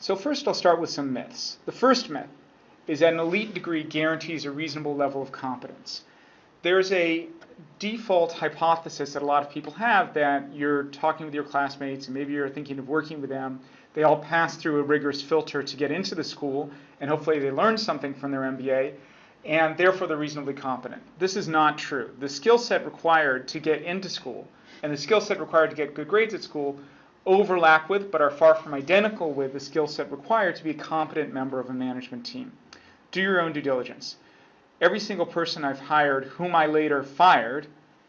So first I'll start with some myths. The first myth is that an elite degree guarantees a reasonable level of competence. There's a default hypothesis that a lot of people have that you're talking with your classmates and maybe you're thinking of working with them. They all pass through a rigorous filter to get into the school, and hopefully they learn something from their MBA, and therefore they're reasonably competent. This is not true. The skill set required to get into school and the skill set required to get good grades at school overlap with, but are far from identical with, the skill set required to be a competent member of a management team. Do your own due diligence. Every single person I've hired, whom I later fired,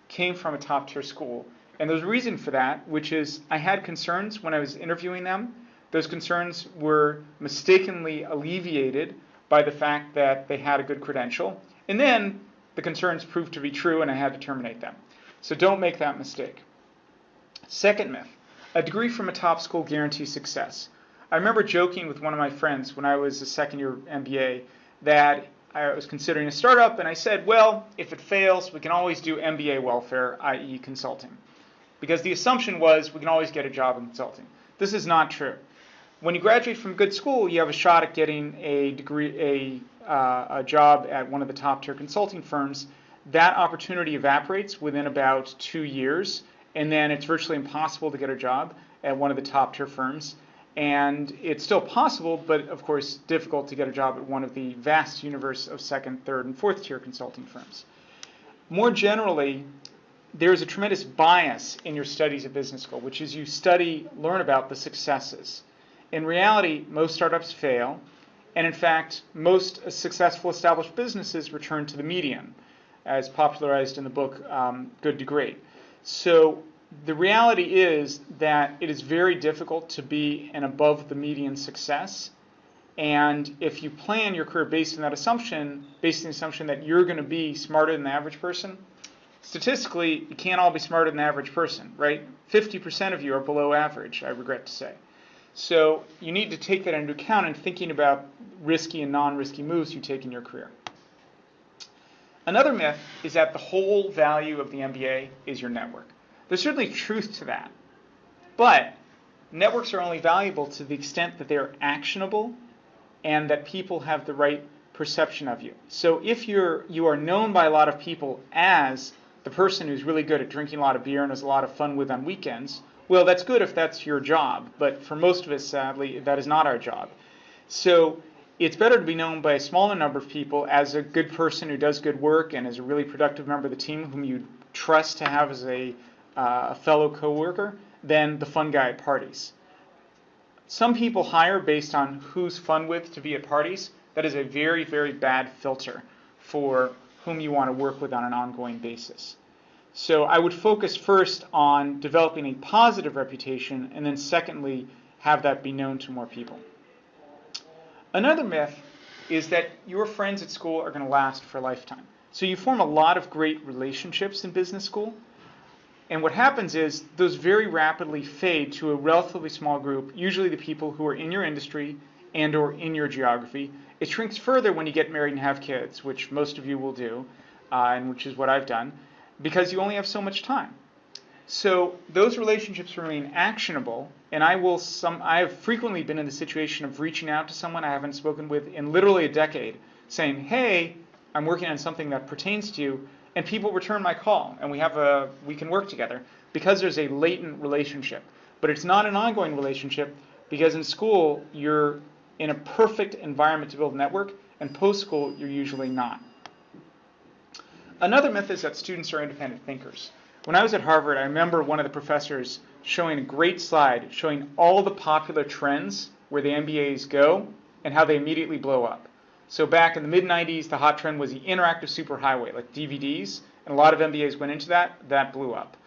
came from a top-tier school. And there's a reason for that, which is I had concerns when I was interviewing them. Those concerns were mistakenly alleviated by the fact that they had a good credential. And then the concerns proved to be true and I had to terminate them. So don't make that mistake. Second myth, a degree from a top school guarantees success. I remember joking with one of my friends when I was a second-year MBA that I was considering a startup, and I said, well, if it fails, we can always do MBA welfare, i.e. consulting. Because the assumption was we can always get a job in consulting. This is not true. When you graduate from good school, you have a shot at getting a degree, a job at one of the top-tier consulting firms. That opportunity evaporates within about 2 years, and then it's virtually impossible to get a job at one of the top-tier firms. And it's still possible, but of course difficult to get a job at one of the vast universe of second, third, and fourth-tier consulting firms. More generally, there's a tremendous bias in your studies at business school, which is you learn about the successes. In reality, most startups fail, and in fact, most successful established businesses return to the median, as popularized in the book Good to Great. So the reality is that it is very difficult to be an above the median success, and if you plan your career based on that assumption, based on the assumption that you're going to be smarter than the average person, statistically, you can't all be smarter than the average person, right? 50% of you are below average, I regret to say. So you need to take that into account in thinking about risky and non-risky moves you take in your career. Another myth is that the whole value of the MBA is your network. There's certainly truth to that, but networks are only valuable to the extent that they're actionable and that people have the right perception of you. So if you are known by a lot of people as the person who's really good at drinking a lot of beer and has a lot of fun with on weekends, well, that's good if that's your job, but for most of us, sadly, that is not our job. So it's better to be known by a smaller number of people as a good person who does good work and is a really productive member of the team whom you trust to have as a fellow coworker than the fun guy at parties. Some people hire based on who's fun with to be at parties. That is a very, very bad filter for whom you want to work with on an ongoing basis. So I would focus first on developing a positive reputation, and then secondly, have that be known to more people. Another myth is that your friends at school are going to last for a lifetime. So you form a lot of great relationships in business school, and what happens is those very rapidly fade to a relatively small group, usually the people who are in your industry and or in your geography. It shrinks further when you get married and have kids, which most of you will do, and which is what I've done, because you only have so much time. So those relationships remain actionable, and I have frequently been in the situation of reaching out to someone I haven't spoken with in literally a decade, saying, hey, I'm working on something that pertains to you, and people return my call, and we can work together because there's a latent relationship. But it's not an ongoing relationship because in school you're in a perfect environment to build a network, and post-school you're usually not. Another myth is that students are independent thinkers. When I was at Harvard, I remember one of the professors showing a great slide showing all the popular trends where the MBAs go and how they immediately blow up. So back in the mid-90s, the hot trend was the interactive superhighway, like DVDs, and a lot of MBAs went into that. That blew up.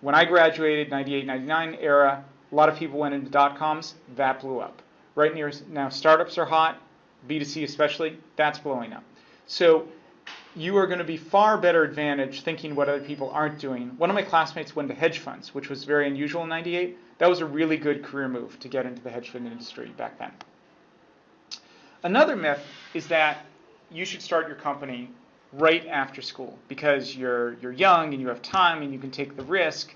When I graduated, 98, 99 era, a lot of people went into dot-coms. That blew up. Right now, startups are hot, B2C especially. That's blowing up. So you are going to be far better advantaged thinking what other people aren't doing. One of my classmates went to hedge funds, which was very unusual in 98. That was a really good career move to get into the hedge fund industry back then. Another myth is that you should start your company right after school because you're young and you have time and you can take the risk.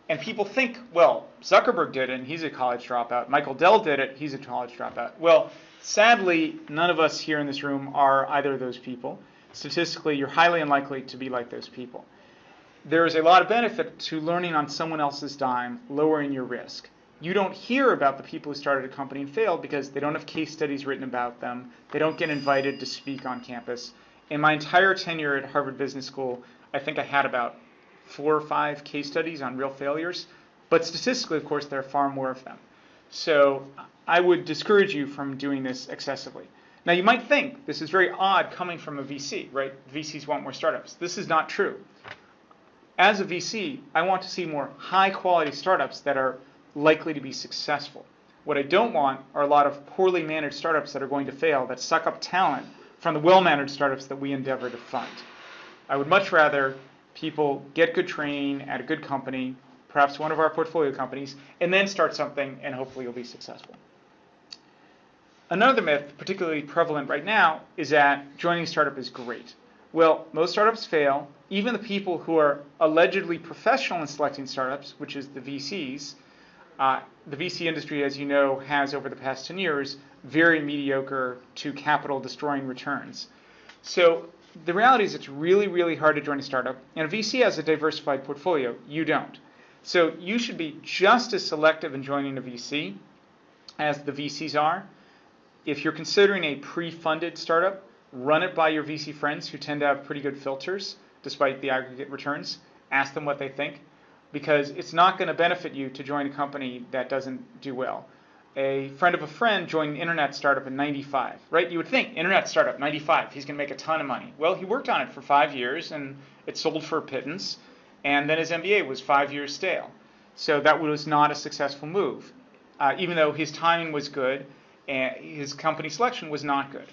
And people think, well, Zuckerberg did it, and he's a college dropout. Michael Dell did it, he's a college dropout. Well, sadly, none of us here in this room are either of those people. Statistically, you're highly unlikely to be like those people. There is a lot of benefit to learning on someone else's dime, lowering your risk. You don't hear about the people who started a company and failed because they don't have case studies written about them. They don't get invited to speak on campus. In my entire tenure at Harvard Business School, I think I had about 4 or 5 case studies on real failures. But statistically, of course, there are far more of them. So I would discourage you from doing this excessively. Now, you might think this is very odd coming from a VC, right? VCs want more startups. This is not true. As a VC, I want to see more high-quality startups that are likely to be successful. What I don't want are a lot of poorly managed startups that are going to fail, that suck up talent from the well-managed startups that we endeavor to fund. I would much rather people get good training at a good company, perhaps one of our portfolio companies, and then start something, and hopefully you'll be successful. Another myth, particularly prevalent right now, is that joining a startup is great. Well, most startups fail. Even the people who are allegedly professional in selecting startups, which is the VCs, the VC industry, as you know, has over the past 10 years very mediocre to capital-destroying returns. So the reality is it's really, really hard to join a startup. And a VC has a diversified portfolio. You don't. So you should be just as selective in joining a VC as the VCs are. If you're considering a pre-funded startup, run it by your VC friends who tend to have pretty good filters despite the aggregate returns. Ask them what they think, because it's not going to benefit you to join a company that doesn't do well. A friend of a friend joined an internet startup in 95, right? You would think, internet startup, 95, he's going to make a ton of money. Well, he worked on it for 5 years, and it sold for a pittance, and then his MBA was 5 years stale. So that was not a successful move, even though his timing was good, and his company selection was not good.